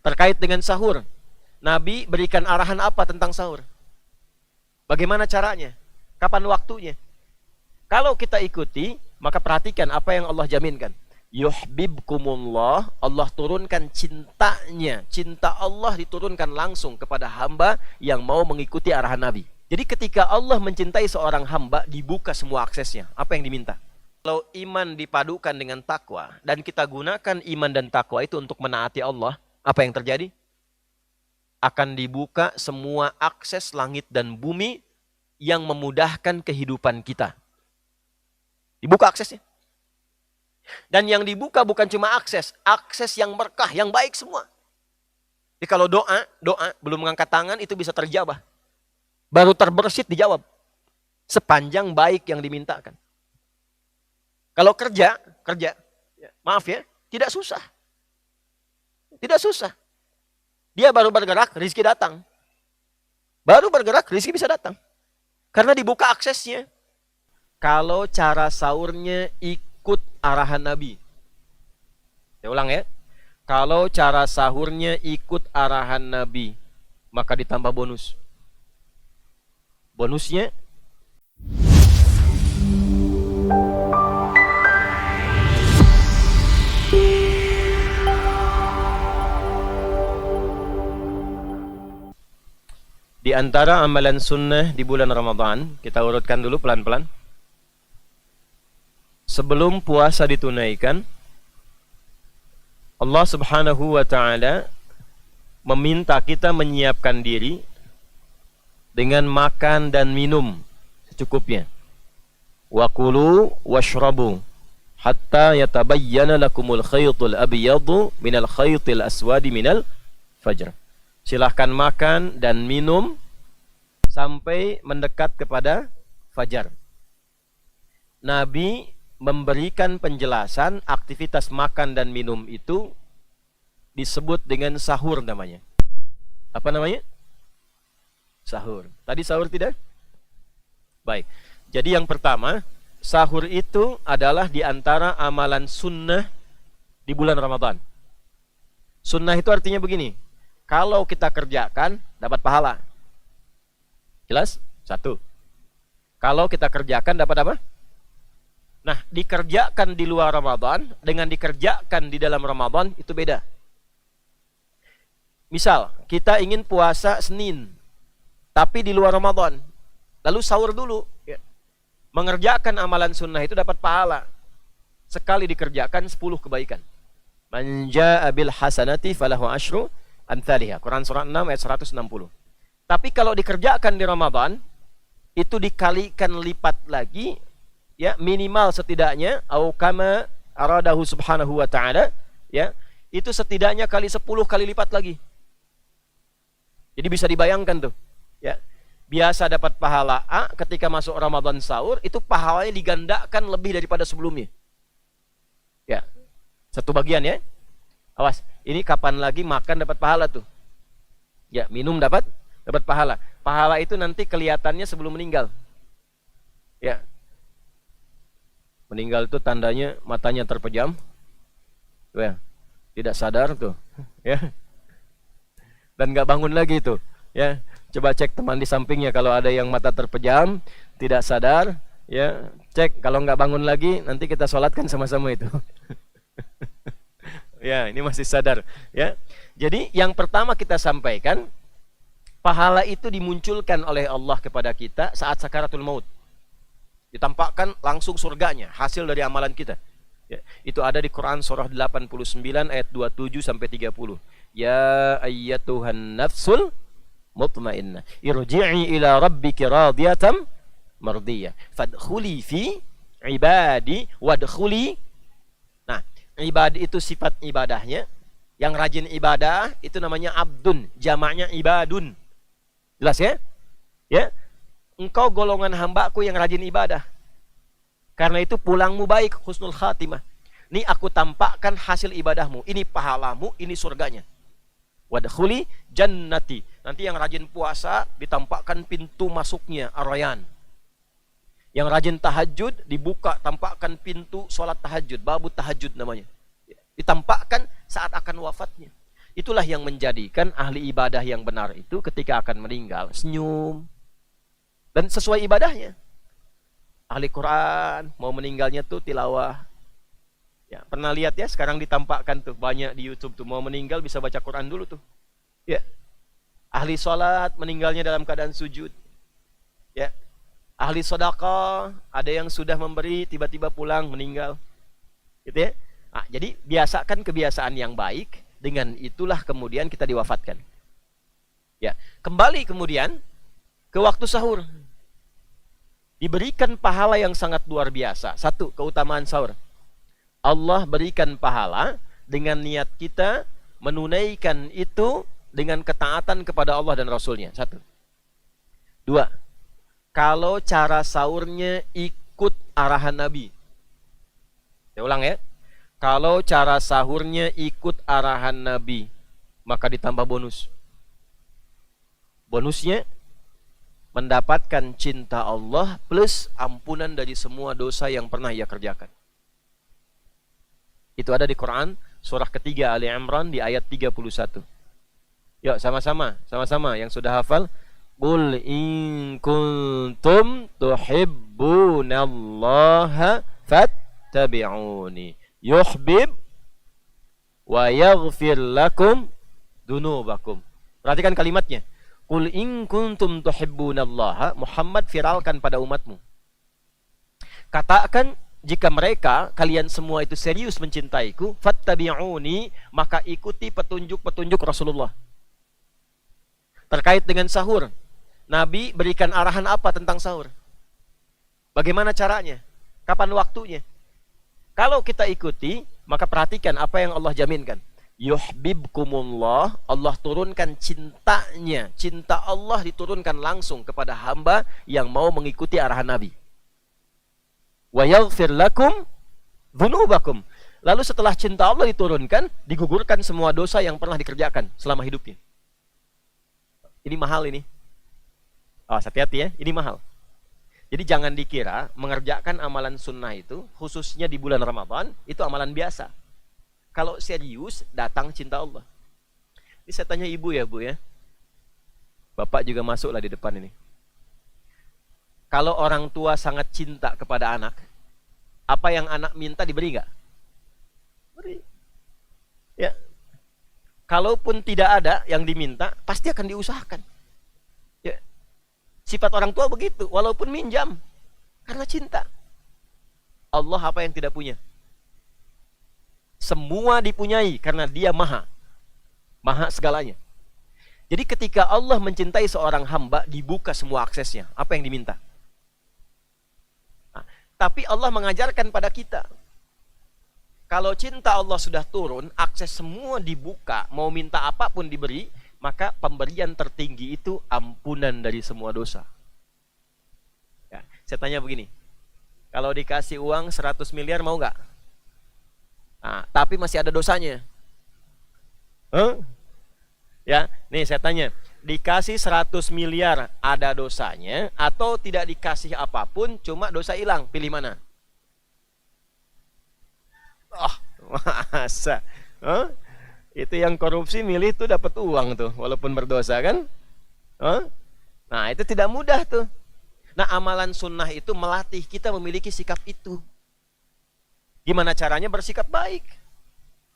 terkait dengan sahur. Nabi berikan arahan apa tentang sahur? Bagaimana caranya? Kapan waktunya? Kalau kita ikuti, maka perhatikan apa yang Allah jaminkan. Yuhibbukumullah, Allah turunkan cintanya. Cinta Allah diturunkan langsung kepada hamba yang mau mengikuti arahan Nabi. Jadi ketika Allah mencintai seorang hamba, dibuka semua aksesnya. Apa yang diminta? Kalau iman dipadukan dengan takwa, dan kita gunakan iman dan takwa itu untuk menaati Allah, apa yang terjadi? Akan dibuka semua akses langit dan bumi yang memudahkan kehidupan kita. Dibuka aksesnya. Dan yang dibuka bukan cuma akses yang berkah, yang baik semua. Jadi kalau doa belum mengangkat tangan itu bisa terjawab. Baru terbersit dijawab. Sepanjang baik yang dimintakan. Kalau kerja, maaf ya, tidak susah. Tidak susah. Dia baru bergerak, rezeki datang. Baru bergerak, rezeki bisa datang. Karena dibuka aksesnya. Kalau cara sahurnya ikut arahan Nabi. Saya ulang ya. Kalau cara sahurnya ikut arahan Nabi, maka ditambah bonus. Bonusnya di antara amalan sunnah di bulan Ramadan, kita urutkan dulu pelan-pelan. Sebelum puasa ditunaikan, Allah Subhanahu wa ta'ala meminta kita menyiapkan diri dengan makan dan minum secukupnya. Wa kulu washrabu hatta yatabayyana lakumul khaytul abyadu minal khaytil aswadi minal fajr. Silahkan makan dan minum sampai mendekat kepada fajar. Nabi memberikan penjelasan aktivitas makan dan minum itu disebut dengan sahur namanya. Apa namanya? Sahur. Tadi sahur tidak? Baik. Jadi yang pertama, sahur itu adalah di antara amalan sunnah di bulan Ramadan. Sunnah itu artinya begini. Kalau kita kerjakan, dapat pahala. Jelas? Satu. Kalau kita kerjakan, dapat apa? Nah, dikerjakan di luar Ramadan dengan dikerjakan di dalam Ramadan itu beda. Misal, kita ingin puasa Senin, tapi di luar Ramadan. Lalu sahur dulu. Ya. Mengerjakan amalan sunnah itu dapat pahala. Sekali dikerjakan 10 kebaikan. Man jaa'a bil hasanati falahu asyru amthaliha. Quran surah 6 ayat 160. Tapi kalau dikerjakan di Ramadan, itu dikalikan lipat lagi, ya, minimal setidaknya au kama aradahu subhanahu wa ta'ala, ya, itu setidaknya kali 10 kali lipat lagi. Jadi bisa dibayangkan tuh, ya. Biasa dapat pahala A, ketika masuk Ramadan sahur, itu pahalanya digandakan lebih daripada sebelumnya. Ya. Satu bagian ya. Awas, ini kapan lagi makan dapat pahala tuh? Ya, minum dapat pahala. Pahala itu nanti kelihatannya sebelum meninggal. Ya. Meninggal itu tandanya matanya terpejam. Tuh ya. Tidak sadar tuh. Ya. Dan nggak bangun lagi tuh. Ya. Coba cek teman di sampingnya kalau ada yang mata terpejam, tidak sadar, ya. Cek kalau nggak bangun lagi, nanti kita sholatkan sama-sama itu. Ya, ini masih sadar, ya. Jadi yang pertama kita sampaikan, pahala itu dimunculkan oleh Allah kepada kita saat sakaratul maut. Ditampakkan langsung surganya, hasil dari amalan kita. Ya, itu ada di Quran surah 89 ayat 27 sampai 30. Ya ayyatuhan nafsul mutmainnah, irji'i ila rabbiki radiyatan mardiyah, fadkhuli fi ibadi wadkhuli. Ibadah itu sifat ibadahnya. Yang rajin ibadah itu namanya abdun, jamaknya ibadun. Jelas ya? Ya. Engkau golongan hambaku yang rajin ibadah. Karena itu pulangmu baik, husnul khatimah. Ini aku tampakkan hasil ibadahmu, ini pahalamu, ini surganya. Wadkhuli jannati. Nanti yang rajin puasa ditampakkan pintu masuknya, ar-rayyan. Yang rajin tahajud dibuka, tampakkan pintu sholat tahajud, babu tahajud namanya. Ditampakkan saat akan wafatnya. Itulah yang menjadikan ahli ibadah yang benar itu ketika akan meninggal senyum dan sesuai ibadahnya. Ahli Quran mau meninggalnya tuh tilawah. Ya, pernah lihat ya, sekarang ditampakkan tuh banyak di YouTube tuh, mau meninggal bisa baca Quran dulu tuh. Ya. Ahli sholat meninggalnya dalam keadaan sujud. Ya. Ahli sedekah, ada yang sudah memberi tiba-tiba pulang meninggal. Gitu ya. Nah, jadi biasakan kebiasaan yang baik, dengan itulah kemudian kita diwafatkan. Ya, kembali kemudian ke waktu sahur. Diberikan pahala yang sangat luar biasa. Satu, keutamaan sahur. Allah berikan pahala dengan niat kita menunaikan itu dengan ketaatan kepada Allah dan Rasulnya. Satu. Dua, kalau cara sahurnya ikut arahan Nabi. Saya ulang ya. Kalau cara sahurnya ikut arahan Nabi, maka ditambah bonus. Bonusnya mendapatkan cinta Allah plus ampunan dari semua dosa yang pernah ia kerjakan. Itu ada di Quran, surah ketiga Ali Imran di ayat 31. Yuk sama-sama yang sudah hafal. Qul in kuntum tuhibbunallaha fattabi'uni yuhbib wa yaghfir lakum dunubakum. Perhatikan kalimatnya. Qul in kuntum tuhibbunallaha, Muhammad viralkan pada umatmu. Katakan, jika mereka, kalian semua itu serius mencintaiku, fattabi'uni, maka ikuti petunjuk-petunjuk Rasulullah. Terkait dengan sahur, Nabi berikan arahan apa tentang sahur? Bagaimana caranya? Kapan waktunya? Kalau kita ikuti, maka perhatikan apa yang Allah jaminkan. Yuhbibkumullah, Allah turunkan cintanya. Cinta Allah diturunkan langsung kepada hamba yang mau mengikuti arahan Nabi. Wa yaghfir lakum dzunubakum. Lalu setelah cinta Allah diturunkan, digugurkan semua dosa yang pernah dikerjakan selama hidupnya. Ini mahal ini. Oh, hati-hati ya, ini mahal. Jadi jangan dikira mengerjakan amalan sunnah itu, khususnya di bulan Ramadan, itu amalan biasa. Kalau serius, datang cinta Allah. Ini saya tanya ibu ya, Bu ya. Bapak juga masuklah di depan ini. Kalau orang tua sangat cinta kepada anak, apa yang anak minta diberi nggak? Beri. Ya. Kalaupun tidak ada yang diminta, pasti akan diusahakan. Ya. Sifat orang tua begitu, walaupun minjam, karena cinta. Allah apa yang tidak punya? Semua dipunyai karena Dia maha segalanya. Jadi ketika Allah mencintai seorang hamba, dibuka semua aksesnya. Apa yang diminta? Nah, tapi Allah mengajarkan pada kita, kalau cinta Allah sudah turun, akses semua dibuka, mau minta apapun diberi, maka pemberian tertinggi itu ampunan dari semua dosa. Ya, saya tanya begini, kalau dikasih uang 100 miliar mau nggak? Nah, tapi masih ada dosanya. Ya, nih saya tanya, dikasih 100 miliar ada dosanya atau tidak dikasih apapun cuma dosa hilang, pilih mana? Oh, masa? Itu yang korupsi milih tuh dapat uang tuh walaupun berdosa kan? Nah, itu tidak mudah tuh. Nah, amalan sunnah itu melatih kita memiliki sikap itu. Gimana caranya bersikap baik?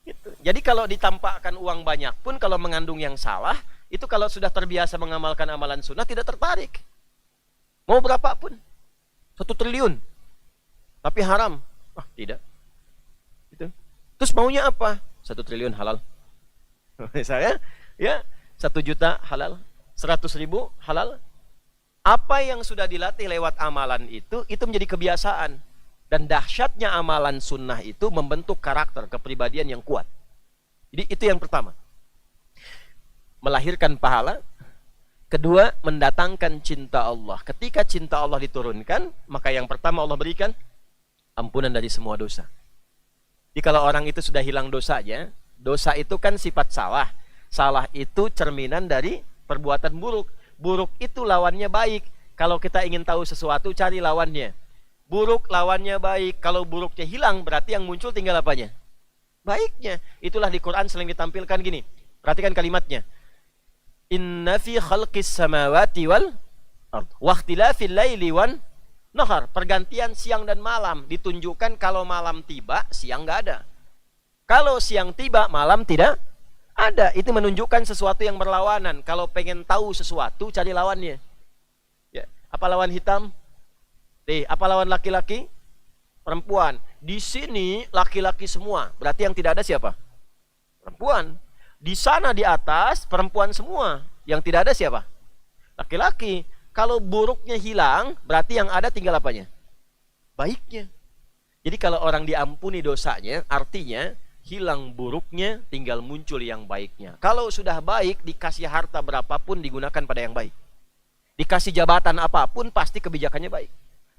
Gitu. Jadi kalau ditampakkan uang banyak pun, kalau mengandung yang salah, itu kalau sudah terbiasa mengamalkan amalan sunnah tidak tertarik. Mau berapapun, 1 triliun, tapi haram, tidak. Gitu. Terus maunya apa? 1 triliun halal. Misalnya, ya 1 juta halal, 100.000 halal. Apa yang sudah dilatih lewat amalan itu menjadi kebiasaan. Dan dahsyatnya amalan sunnah itu membentuk karakter, kepribadian yang kuat. Jadi itu yang pertama. Melahirkan pahala. Kedua, mendatangkan cinta Allah. Ketika cinta Allah diturunkan, maka yang pertama Allah berikan ampunan dari semua dosa. Jadi kalau orang itu sudah hilang dosanya, dosa itu kan sifat salah. Salah itu cerminan dari perbuatan buruk. Buruk itu lawannya baik. Kalau kita ingin tahu sesuatu, cari lawannya. Buruk lawannya baik. Kalau buruknya hilang, berarti yang muncul tinggal apanya? Baiknya. Itulah di Quran sering ditampilkan gini. Perhatikan kalimatnya. Inna fi khalqis samawati wal ard wa ikhtilafil laili wan nahar. Pergantian siang dan malam ditunjukkan kalau malam tiba, siang nggak ada. Kalau siang tiba, malam tidak ada. Itu menunjukkan sesuatu yang berlawanan. Kalau pengen tahu sesuatu, cari lawannya. Ya. Apa lawan hitam? Apa lawan laki-laki? Perempuan. Di sini laki-laki semua. Berarti yang tidak ada siapa? Perempuan. Di sana di atas perempuan semua. Yang tidak ada siapa? Laki-laki. Kalau buruknya hilang, berarti yang ada tinggal apanya? Baiknya. Jadi kalau orang diampuni dosanya, artinya hilang buruknya, tinggal muncul yang baiknya. Kalau sudah baik, dikasih harta berapapun digunakan pada yang baik. Dikasih jabatan apapun, pasti kebijakannya baik.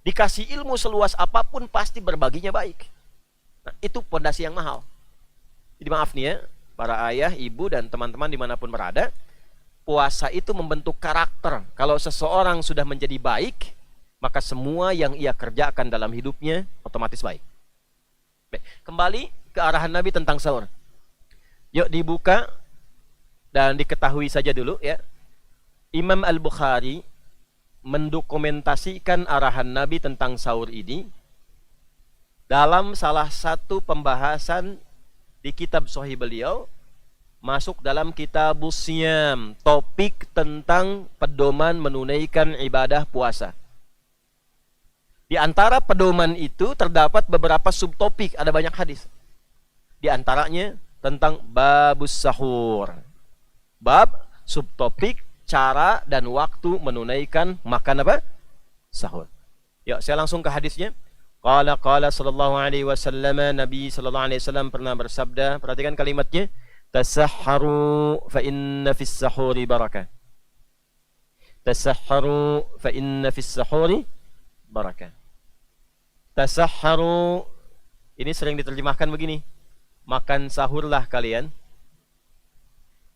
Dikasih ilmu seluas apapun, pasti berbaginya baik. Nah, itu pondasi yang mahal. Jadi maaf nih ya, para ayah, ibu, dan teman-teman dimanapun berada, puasa itu membentuk karakter. Kalau seseorang sudah menjadi baik, maka semua yang ia kerjakan dalam hidupnya otomatis baik. Baik, kembali ke arahan Nabi tentang sahur. Yuk dibuka dan diketahui saja dulu ya. Imam Al-Bukhari mendokumentasikan arahan Nabi tentang sahur ini dalam salah satu pembahasan di kitab Sahih beliau, masuk dalam kitab Siyam, topik tentang pedoman menunaikan ibadah puasa. Di antara pedoman itu terdapat beberapa subtopik, ada banyak hadis. Di antaranya tentang babus sahur. Bab subtopik cara dan waktu menunaikan makan apa? Sahur. Ya, saya langsung ke hadisnya. Qala sallallahu alaihi wasallam, Nabi sallallahu alaihi wasallam pernah bersabda, perhatikan kalimatnya, tasahharu fa inna fis sahuri barakah. Tasahharu fa inna fis sahuri barakah. Tasahharu ini sering diterjemahkan begini, makan sahurlah kalian.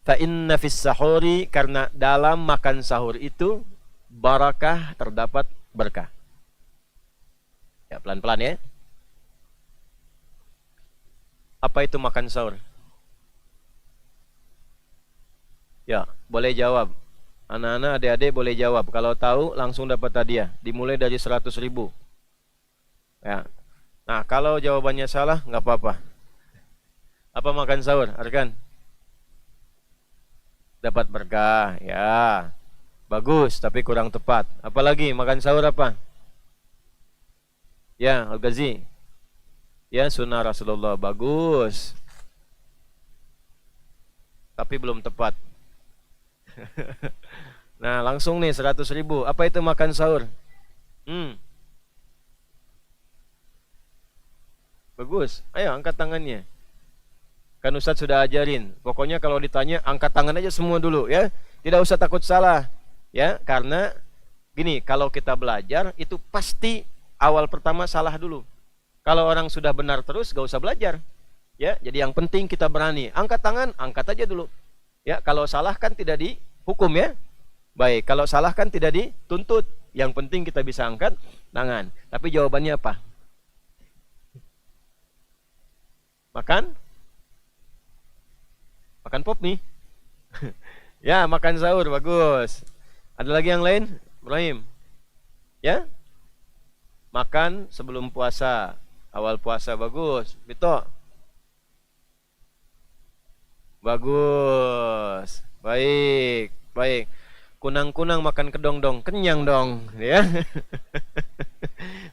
Fa inna fis sahuri, karena dalam makan sahur itu barakah, terdapat berkah. Ya, pelan-pelan ya. Apa itu makan sahur? Ya, boleh jawab. Anak-anak, adik-adik boleh jawab. Kalau tahu langsung dapat hadiah. Dimulai dari 100.000. Ya. Nah, kalau jawabannya salah nggak apa-apa. Apa makan sahur, Arkan? Dapat berkah. Ya. Bagus, tapi kurang tepat. Apalagi makan sahur apa? Ya, Al-Ghazi. Ya, sunnah Rasulullah. Bagus. Tapi belum tepat. Nah, langsung nih 100.000. Apa itu makan sahur? Bagus. Ayo angkat tangannya. Kan Ustadz sudah ajarin. Pokoknya kalau ditanya angkat tangan aja semua dulu ya. Tidak usah takut salah. Ya, karena gini, kalau kita belajar itu pasti awal pertama salah dulu. Kalau orang sudah benar terus gak usah belajar. Ya, jadi yang penting kita berani. Angkat tangan, angkat aja dulu. Ya, kalau salah kan tidak dihukum ya. Baik, kalau salah kan tidak dituntut. Yang penting kita bisa angkat tangan. Tapi jawabannya apa? Makan? Makan pop nih. Ya, makan sahur, bagus. Ada lagi yang lain? Ibrahim? Ya? Makan sebelum puasa, awal puasa, bagus. Bito? Bagus. Baik, baik. Kunang-kunang makan kedong dong, kenyang dong, ya.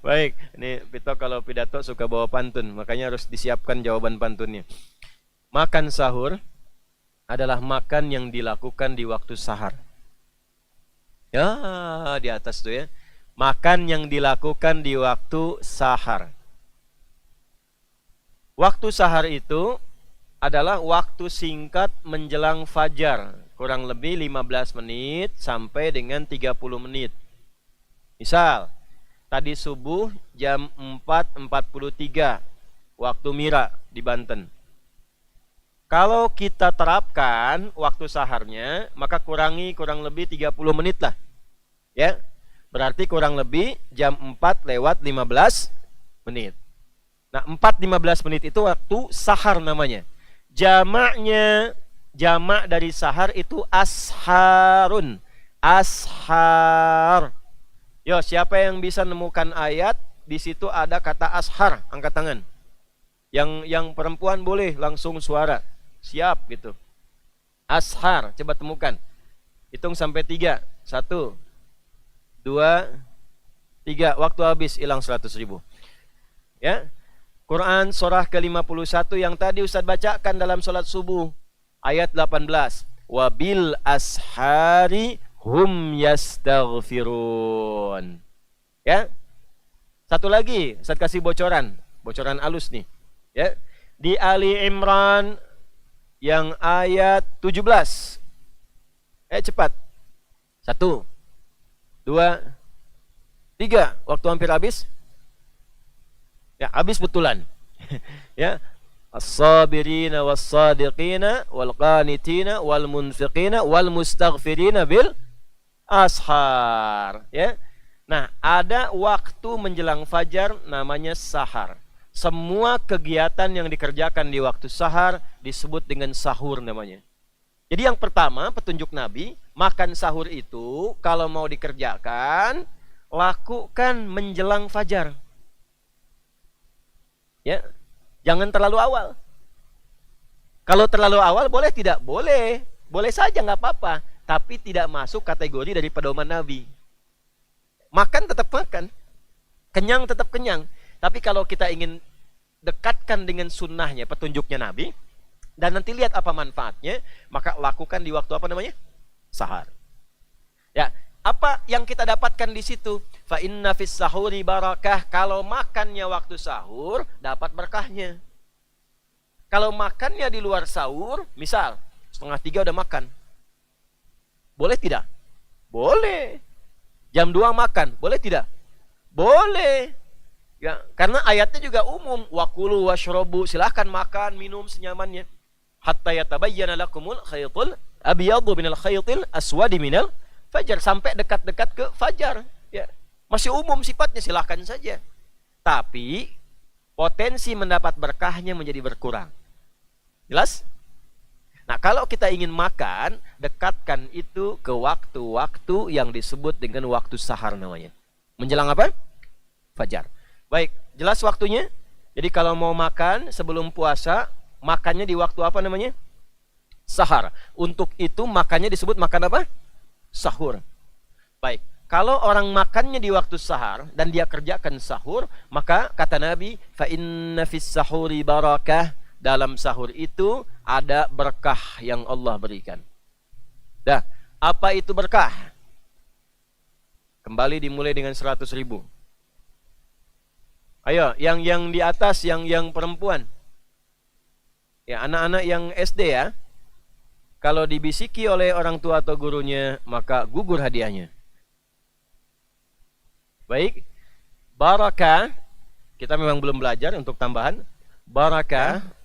Baik, ini Bito kalau pidato suka bawa pantun, makanya harus disiapkan jawaban pantunnya. Makan sahur adalah makan yang dilakukan di waktu sahar. Ya, di atas tuh ya. Makan yang dilakukan di waktu sahar. Waktu sahar itu adalah waktu singkat menjelang fajar, kurang lebih 15 menit sampai dengan 30 menit. Misal, tadi subuh jam 4.43 waktu Mira di Banten. Kalau kita terapkan waktu saharnya, maka kurangi kurang lebih 30 menit lah. Ya. Berarti kurang lebih jam 4:15 menit. Nah, 4:15 menit itu waktu sahar namanya. Jamaknya jamak dari sahar itu asharun. Ashar. Yo, siapa yang bisa nemukan ayat di situ ada kata ashar, angkat tangan. Yang perempuan boleh langsung suara. Siap gitu. Ashar, coba temukan. Hitung sampai 3. 1, 2, 3. Waktu habis, hilang 100.000. Ya. Quran surah ke-51 yang tadi Ustaz bacakan dalam sholat subuh. Ayat 18. Wabil ashari hum yastaghfirun. Ya. Satu lagi, Ustaz kasih bocoran alus nih. Ya. Di Ali Imran yang ayat 17. Cepat. 1, 2, 3. Waktu hampir habis. Ya, habis betulan. Ya. As-sabirina was-sadiqina wal-qanitina wal-munfiqina wal-mustaghfirina bil ashar. Ya. Nah, ada waktu menjelang fajar namanya sahar. Semua kegiatan yang dikerjakan di waktu sahar disebut dengan sahur namanya. Jadi yang pertama, petunjuk Nabi, makan sahur itu kalau mau dikerjakan, lakukan menjelang fajar. Ya, jangan terlalu awal. Kalau terlalu awal boleh tidak? Boleh. Boleh saja, nggak apa-apa. Tapi tidak masuk kategori dari pedoman Nabi. Makan tetap makan. Kenyang tetap kenyang. Tapi kalau kita ingin dekatkan dengan sunnahnya, petunjuknya Nabi, dan nanti lihat apa manfaatnya, maka lakukan di waktu apa namanya? Sahar. Ya, apa yang kita dapatkan di situ? Fa inna fis sahuri barakah. Kalau makannya waktu sahur, dapat berkahnya. Kalau makannya di luar sahur, misal 2:30 udah makan, boleh tidak? Boleh. Jam 2 makan, boleh tidak? Boleh. Ya, karena ayatnya juga umum, wakulu washrobu, silahkan makan, minum senyamannya. Hatta yatabayyana lakumul khaytul abyadu minal khaytil aswadi minal fajar, sampai dekat-dekat ke fajar. Ya, masih umum sifatnya, silahkan saja. Tapi potensi mendapat berkahnya menjadi berkurang. Jelas? Nah, kalau kita ingin makan, dekatkan itu ke waktu-waktu yang disebut dengan waktu sahar namanya. Menjelang apa? Fajar. Baik, jelas waktunya? Jadi kalau mau makan sebelum puasa, makannya di waktu apa namanya? Sahar. Untuk itu makannya disebut makan apa? Sahur. Baik, kalau orang makannya di waktu sahar dan dia kerjakan sahur, maka kata Nabi, fa inna fis sahuri barakah. Dalam sahur itu ada berkah yang Allah berikan. Dah, apa itu berkah? Kembali dimulai dengan 100.000. Ayo, yang di atas, yang perempuan. Ya, anak-anak yang SD ya. Kalau dibisiki oleh orang tua atau gurunya, maka gugur hadiahnya. Baik. Barakah, kita memang belum belajar untuk tambahan. Barakah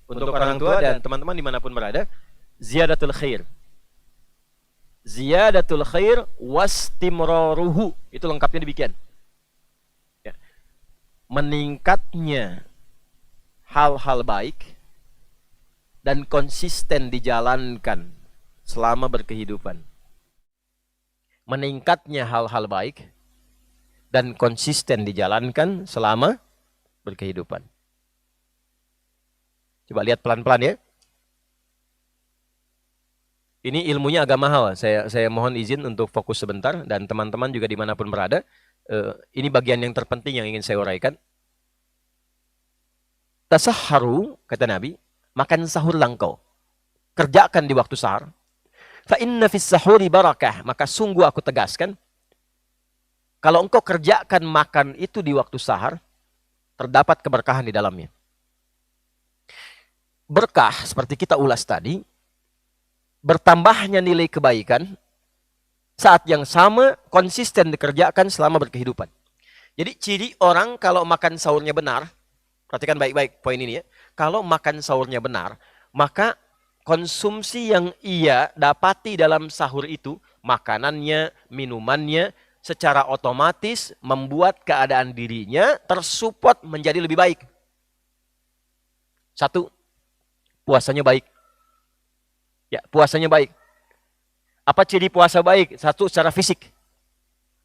untuk orang tua dan teman-teman dimanapun berada. Ziyadatul khair. Ziyadatul khair wastimraruhu. Itu lengkapnya demikian. Ya. Meningkatnya hal-hal baik dan konsisten dijalankan selama berkehidupan. Meningkatnya hal-hal baik dan konsisten dijalankan selama berkehidupan. Coba lihat pelan-pelan ya. Ini ilmunya agak mahal. Saya mohon izin untuk fokus sebentar. Dan teman-teman juga dimanapun berada. Ini bagian yang terpenting yang ingin saya uraikan. Tasahharu, kata Nabi, makan sahurlah engkau. Kerjakan di waktu sahur. Fa inna fis sahuri barakah. Maka sungguh aku tegaskan, kalau engkau kerjakan makan itu di waktu sahur, terdapat keberkahan di dalamnya. Berkah, seperti kita ulas tadi, bertambahnya nilai kebaikan saat yang sama konsisten dikerjakan selama berkehidupan. Jadi ciri orang kalau makan sahurnya benar, perhatikan baik-baik poin ini ya. Kalau makan sahurnya benar, maka konsumsi yang ia dapati dalam sahur itu, makanannya, minumannya, secara otomatis membuat keadaan dirinya tersupport menjadi lebih baik. 1, puasanya baik. Ya, puasanya baik. Apa ciri puasa baik? Satu, secara fisik.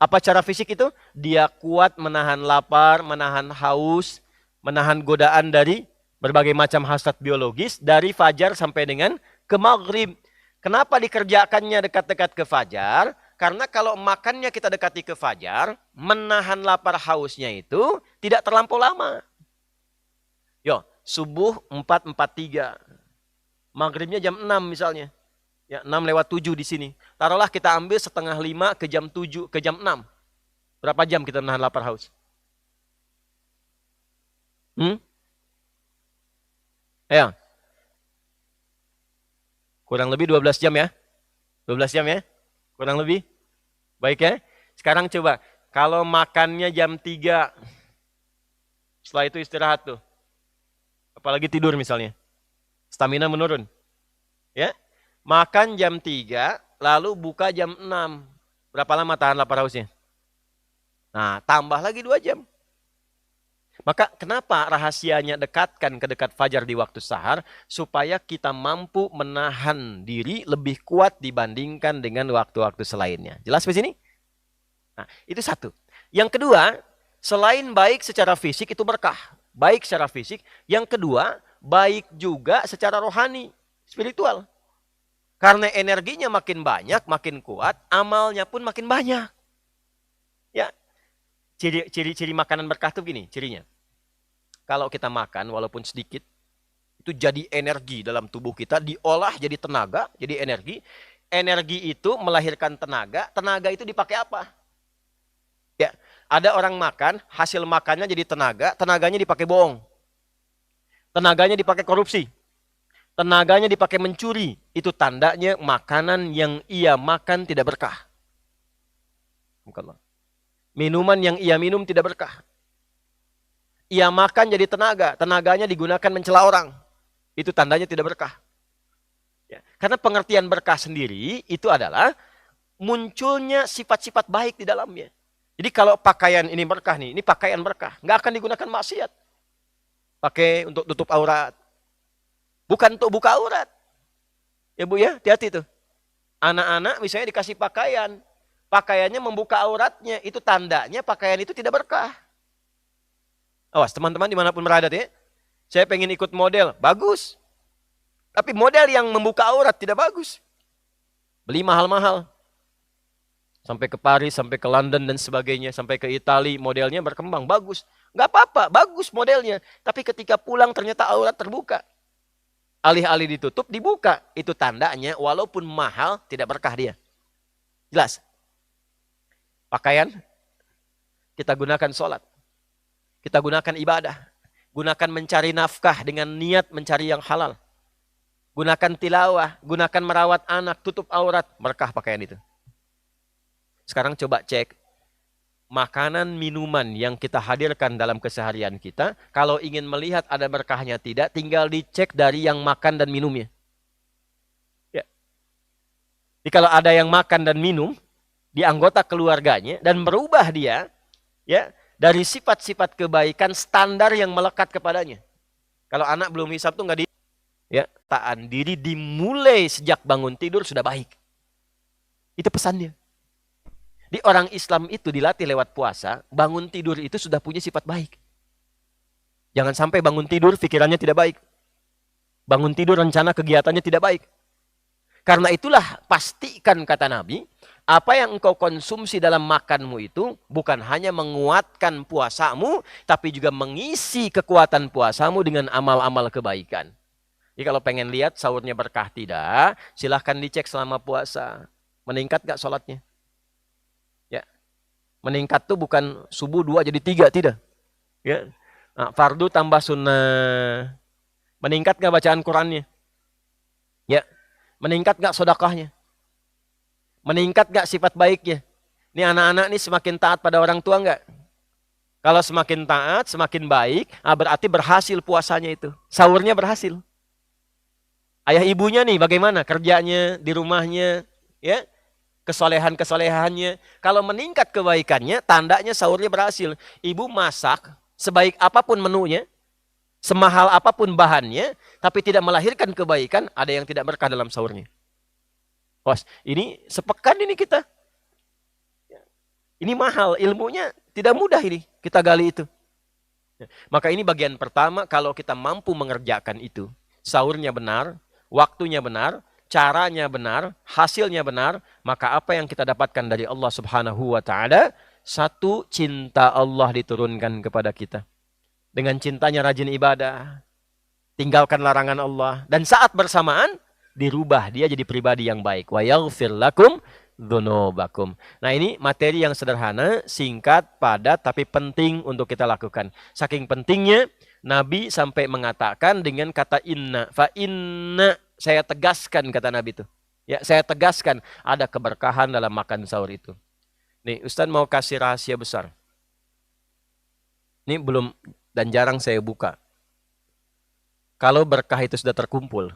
Apa cara fisik itu? Dia kuat menahan lapar, menahan haus, menahan godaan dari berbagai macam hasrat biologis dari fajar sampai dengan ke maghrib. Kenapa dikerjakannya dekat-dekat ke fajar? Karena kalau makannya kita dekati ke fajar, menahan lapar hausnya itu tidak terlampau lama. Yo, subuh 4.43. Maghribnya jam 6 misalnya. Ya, 6 lewat 7 di sini. Taruhlah kita ambil setengah 5 ke jam 7, ke jam 6. Berapa jam kita menahan lapar haus? Ya. Kurang lebih 12 jam ya. 12 jam ya. Kurang lebih. Baik ya. Sekarang coba. Kalau makannya jam 3. Setelah itu istirahat tuh. Apalagi tidur misalnya. Stamina menurun. Ya. Makan jam 3, lalu buka jam 6. Berapa lama tahan lapar hausnya? Nah, tambah lagi 2 jam. Maka kenapa rahasianya dekatkan ke dekat fajar di waktu sahar? Supaya kita mampu menahan diri lebih kuat dibandingkan dengan waktu-waktu selainnya. Jelas di sini? Nah, itu satu. Yang kedua, selain baik secara fisik itu berkah. Baik secara fisik. Yang kedua, baik juga secara rohani, spiritual. Karena energinya makin banyak, makin kuat, amalnya pun makin banyak. Ya, ciri-ciri makanan berkah itu gini, cirinya. Kalau kita makan walaupun sedikit, itu jadi energi dalam tubuh kita, diolah jadi tenaga, jadi energi. Energi itu melahirkan tenaga, tenaga itu dipakai apa? Ya, ada orang makan, hasil makannya jadi tenaga, tenaganya dipakai bohong. Tenaganya dipakai korupsi. Tenaganya dipakai mencuri. Itu tandanya makanan yang ia makan tidak berkah. Minuman yang ia minum tidak berkah. Ia makan jadi tenaga. Tenaganya digunakan mencela orang. Itu tandanya tidak berkah. Ya. Karena pengertian berkah sendiri itu adalah munculnya sifat-sifat baik di dalamnya. Jadi kalau pakaian ini berkah nih, ini pakaian berkah. Nggak akan digunakan maksiat. Pakai untuk tutup aurat. Bukan untuk buka aurat. Ya Bu ya, hati-hati tuh. Anak-anak misalnya dikasih pakaian. Pakaiannya membuka auratnya. Itu tandanya pakaian itu tidak berkah. Awas teman-teman dimanapun berada ya. Saya pengen ikut model. Bagus. Tapi model yang membuka aurat tidak bagus. Beli mahal-mahal. Sampai ke Paris, sampai ke London dan sebagainya. Sampai ke Italia modelnya berkembang. Bagus. Nggak apa-apa. Bagus modelnya. Tapi ketika pulang ternyata aurat terbuka. Alih-alih ditutup, dibuka. Itu tandanya walaupun mahal, tidak berkah dia. Jelas? Pakaian, kita gunakan sholat. Kita gunakan ibadah. Gunakan mencari nafkah dengan niat mencari yang halal. Gunakan tilawah, gunakan merawat anak, tutup aurat. Berkah pakaian itu. Sekarang coba cek. Makanan, minuman yang kita hadirkan dalam keseharian kita, kalau ingin melihat ada berkahnya tidak, tinggal dicek dari yang makan dan minumnya. Ya. Jadi kalau ada yang makan dan minum di anggota keluarganya dan berubah dia, ya, dari sifat-sifat kebaikan standar yang melekat kepadanya. Kalau anak belum hisab tuh nggak ya, taat diri dimulai sejak bangun tidur sudah baik. Itu pesannya. Di orang Islam itu dilatih lewat puasa, bangun tidur itu sudah punya sifat baik. Jangan sampai bangun tidur pikirannya tidak baik. Bangun tidur rencana kegiatannya tidak baik. Karena itulah pastikan kata Nabi, apa yang engkau konsumsi dalam makanmu itu bukan hanya menguatkan puasamu, tapi juga mengisi kekuatan puasamu dengan amal-amal kebaikan. Jadi kalau pengen lihat sahurnya berkah tidak, silahkan dicek selama puasa. Meningkat gak sholatnya? Meningkat tuh bukan subuh 2 jadi 3, tidak. Ya. Nah, fardu tambah sunnah. Meningkat gak bacaan Qurannya? Ya. Meningkat gak sedekahnya? Meningkat gak sifat baiknya? Ini anak-anak nih semakin taat pada orang tua gak? Kalau semakin taat, semakin baik, berarti berhasil puasanya itu. Sahurnya berhasil. Ayah ibunya nih bagaimana? Kerjanya, di rumahnya, ya. Kesolehan-kesolehannya. Kalau meningkat kebaikannya, tandanya sahurnya berhasil. Ibu masak, sebaik apapun menunya, Semahal apapun bahannya, tapi tidak melahirkan kebaikan, ada yang tidak berkah dalam sahurnya. Bos, ini sepekan ini kita. Ini mahal, ilmunya tidak mudah ini, kita gali itu. Maka ini bagian pertama, kalau kita mampu mengerjakan itu, sahurnya benar, waktunya benar, caranya benar, hasilnya benar, maka apa yang kita dapatkan dari Allah Subhanahu wa taala? Satu, cinta Allah diturunkan kepada kita. Dengan cintanya rajin ibadah, tinggalkan larangan Allah, dan saat bersamaan dirubah dia jadi pribadi yang baik. Wa yaghfir lakum dzunubakum. Nah, ini materi yang sederhana, singkat, padat, tapi penting untuk kita lakukan. Saking pentingnya, Nabi sampai mengatakan dengan kata inna, fa inna, saya tegaskan kata Nabi itu. Ya, saya tegaskan ada keberkahan dalam makan sahur itu. Nih, Ustaz mau kasih rahasia besar. Ini belum dan jarang saya buka. Kalau berkah itu sudah terkumpul,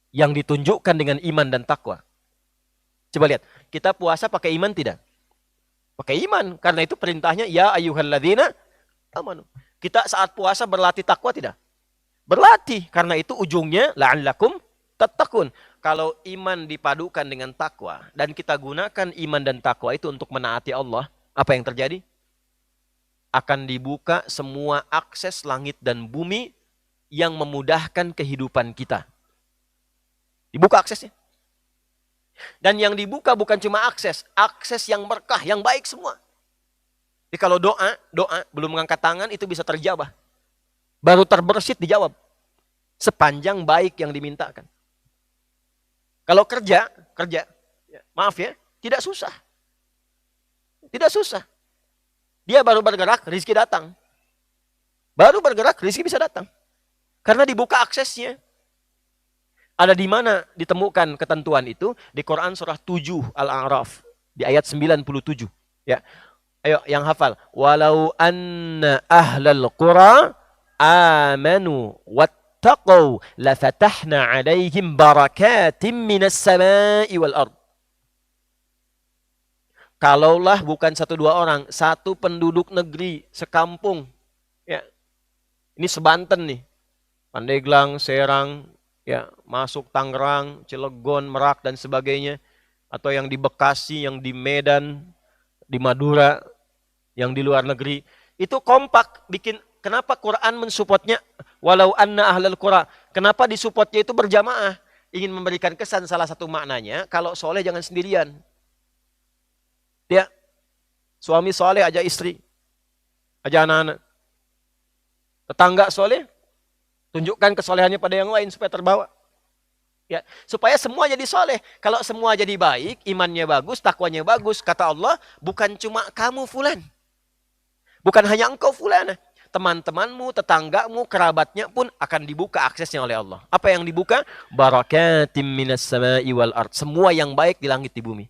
yang ditunjukkan dengan iman dan takwa. Coba lihat, kita puasa pakai iman tidak? Pakai iman, karena itu perintahnya ya ayyuhalladzina amanu. Kita saat puasa berlatih takwa tidak? Berlatih, karena itu ujungnya la'allakum tattaqun. Kalau iman dipadukan dengan takwa dan kita gunakan iman dan takwa itu untuk menaati Allah, apa yang terjadi? Akan dibuka semua akses langit dan bumi yang memudahkan kehidupan kita. Dibuka aksesnya. Dan yang dibuka bukan cuma akses yang berkah, yang baik semua. Jadi kalau doa belum mengangkat tangan itu bisa terjawab. Baru terbersit dijawab. Sepanjang baik yang dimintakan. Kalau kerja, maaf ya, tidak susah. Tidak susah. Dia baru bergerak, rezeki datang. Baru bergerak, rezeki bisa datang. Karena dibuka aksesnya. Ada di mana ditemukan ketentuan itu? Di Quran surah 7 Al-A'raf. Di ayat 97. Ya. Ayo yang hafal. Walau anna ahlal qura amanu wattaqau lafatahna alaihim barakatim minas sama'i wal ard. Kalaulah bukan satu dua orang, satu penduduk negeri, sekampung. Ya. Ini sebanten nih. Pandeglang, Serang, ya, masuk Tangerang, Cilegon, Merak dan sebagainya, atau yang di Bekasi, yang di Medan, di Madura, yang di luar negeri, itu kompak bikin. Kenapa Quran mensupportnya walau anna ahlal qura? Kenapa disupportnya itu berjamaah? Ingin memberikan kesan, salah satu maknanya, kalau soleh jangan sendirian. Dia suami soleh aja istri, aja anak-anak. Tetangga soleh, tunjukkan kesolehannya pada yang lain supaya terbawa. Ya, supaya semua jadi soleh. Kalau semua jadi baik, imannya bagus, takwanya bagus, kata Allah, bukan cuma kamu fulan. Bukan hanya engkau fulan. Teman-temanmu, tetanggamu, kerabatnya pun akan dibuka aksesnya oleh Allah. Apa yang dibuka? Barakatim minas sama'i wal ard. Semua yang baik di langit di bumi.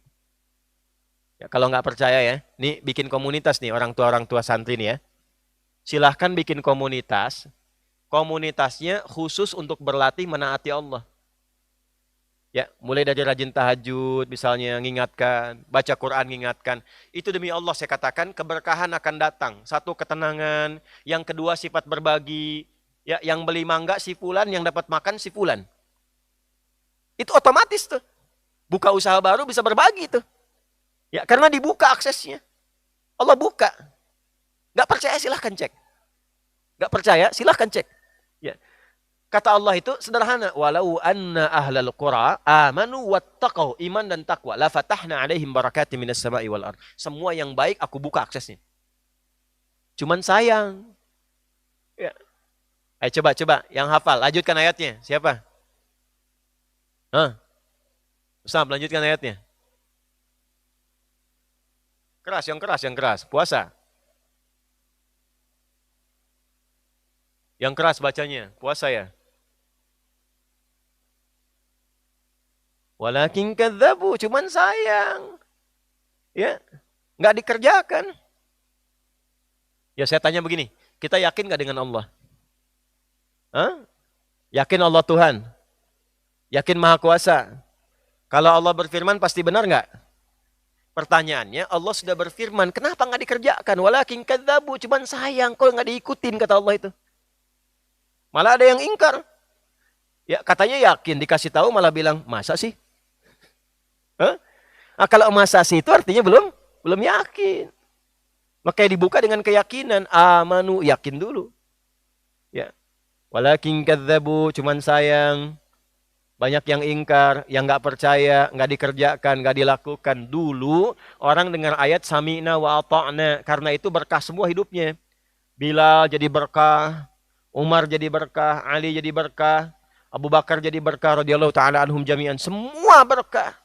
Ya, kalau nggak percaya ya, nih bikin komunitas nih orang tua santri nih ya. Silahkan bikin komunitas. Komunitasnya khusus untuk berlatih menaati Allah. Ya, mulai dari rajin tahajud, misalnya mengingatkan, baca Quran mengingatkan. Itu demi Allah saya katakan keberkahan akan datang. Satu ketenangan, yang kedua sifat berbagi. Ya, yang beli mangga si fulan, yang dapat makan si fulan. Itu otomatis tuh. Buka usaha baru bisa berbagi tuh. Ya, karena dibuka aksesnya. Allah buka. Gak percaya silahkan cek. Gak percaya silahkan cek. Ya. Kata Allah itu sederhana. Walau anna ahlal qura amanu wattaqau, iman dan takwa. La fatahna alaihim barakatim minas sama'i wal ard. Semua yang baik aku buka aksesnya. Cuman sayang. Ya. Ayo coba. Yang hafal. Lanjutkan ayatnya. Siapa? Hah? Ustaz, lanjutkan ayatnya. Yang keras. Puasa. Yang keras bacanya. Puasa ya. Walakin kadzabu, cuman sayang. Ya, nggak dikerjakan. Ya saya tanya begini, kita yakin nggak dengan Allah? Hah? Yakin Allah Tuhan? Yakin Maha Kuasa? Kalau Allah berfirman pasti benar nggak? Pertanyaannya, Allah sudah berfirman, kenapa nggak dikerjakan? Walakin kadzabu, cuman sayang, kok nggak diikutin kata Allah itu. Malah ada yang ingkar. Ya, katanya yakin, dikasih tahu malah bilang, masa sih? Hah? Nah, kalau masa sih itu artinya belum yakin. Makanya dibuka dengan keyakinan, amanu, yakin dulu. Ya. Walakin kadzabu, cuman sayang banyak yang ingkar, yang nggak percaya, nggak dikerjakan, nggak dilakukan. Dulu orang dengar ayat sami'na wa ata'na, karena itu berkah semua hidupnya. Bilal jadi berkah, Umar jadi berkah, Ali jadi berkah, Abu Bakar jadi berkah radhiyallahu taala anhum jami'an, semua berkah.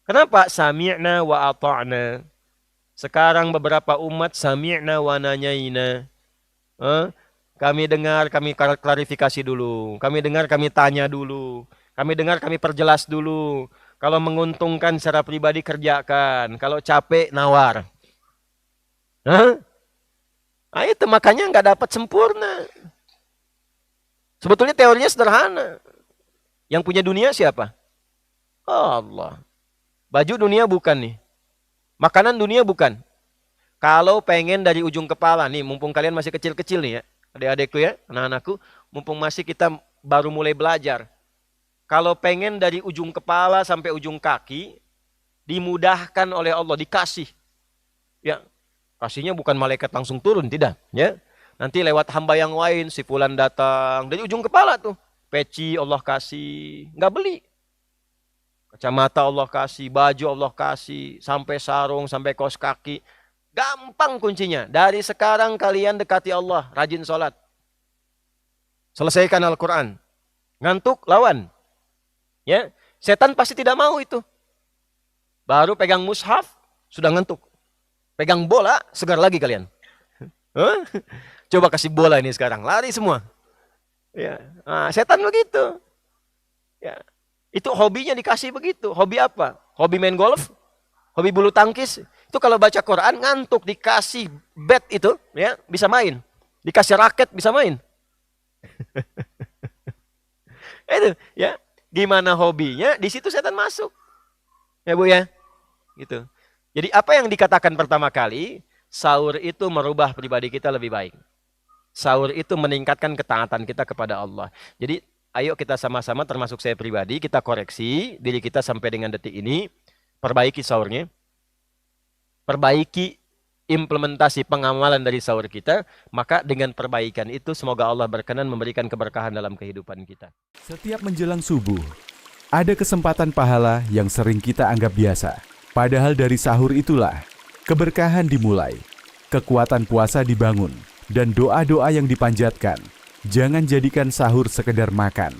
Kenapa? Sami'na wa ata'na. Sekarang beberapa umat sami'na wa nanyaina. Kami dengar, kami klarifikasi dulu. Kami dengar, kami tanya dulu. Kami dengar, kami perjelas dulu. Kalau menguntungkan secara pribadi kerjakan. Kalau capek, nawar. Nah itu makanya nggak dapat sempurna. Sebetulnya teorinya sederhana. Yang punya dunia siapa? Allah. Baju dunia bukan nih. Makanan dunia bukan. Kalau pengen dari ujung kepala nih, mumpung kalian masih kecil-kecil nih ya. Adik-adikku ya, anak-anakku, mumpung masih kita baru mulai belajar. Kalau pengen dari ujung kepala sampai ujung kaki, dimudahkan oleh Allah, dikasih. Ya, kasihnya bukan malaikat langsung turun, tidak. Ya, nanti lewat hamba yang lain, si fulan datang dari ujung kepala tuh, peci Allah kasih, nggak beli. Kacamata Allah kasih, baju Allah kasih, sampai sarung, sampai kaos kaki. Gampang kuncinya. Dari sekarang kalian dekati Allah, rajin sholat. Selesaikan Al-Quran. Ngantuk, lawan. Ya, setan pasti tidak mau itu. Baru pegang mushaf, sudah ngantuk. Pegang bola, segar lagi kalian. Coba kasih bola ini sekarang, lari semua. Ya, nah, setan begitu. Ya, itu hobinya dikasih begitu. Hobi apa? Hobi main golf? Hobi bulu tangkis? Itu kalau baca Quran ngantuk, dikasih bat itu, ya bisa main. Dikasih raket bisa main. Itu, ya. Gimana hobinya? Di situ setan masuk. Ya Bu ya. Gitu. Jadi apa yang dikatakan pertama kali, sahur itu merubah pribadi kita lebih baik. Sahur itu meningkatkan ketaatan kita kepada Allah. Jadi ayo kita sama-sama, termasuk saya pribadi, kita koreksi diri kita sampai dengan detik ini, perbaiki sahurnya. Perbaiki implementasi pengamalan dari sahur kita, maka dengan perbaikan itu semoga Allah berkenan memberikan keberkahan dalam kehidupan kita. Setiap menjelang subuh, ada kesempatan pahala yang sering kita anggap biasa. Padahal dari sahur itulah keberkahan dimulai, kekuatan puasa dibangun, dan doa-doa yang dipanjatkan. Jangan jadikan sahur sekedar makan,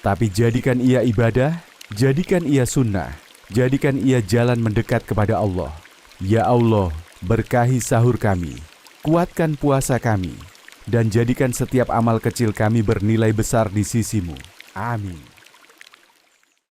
tapi jadikan ia ibadah, jadikan ia sunnah, jadikan ia jalan mendekat kepada Allah. Ya Allah, berkahi sahur kami, kuatkan puasa kami, dan jadikan setiap amal kecil kami bernilai besar di sisi-Mu. Amin.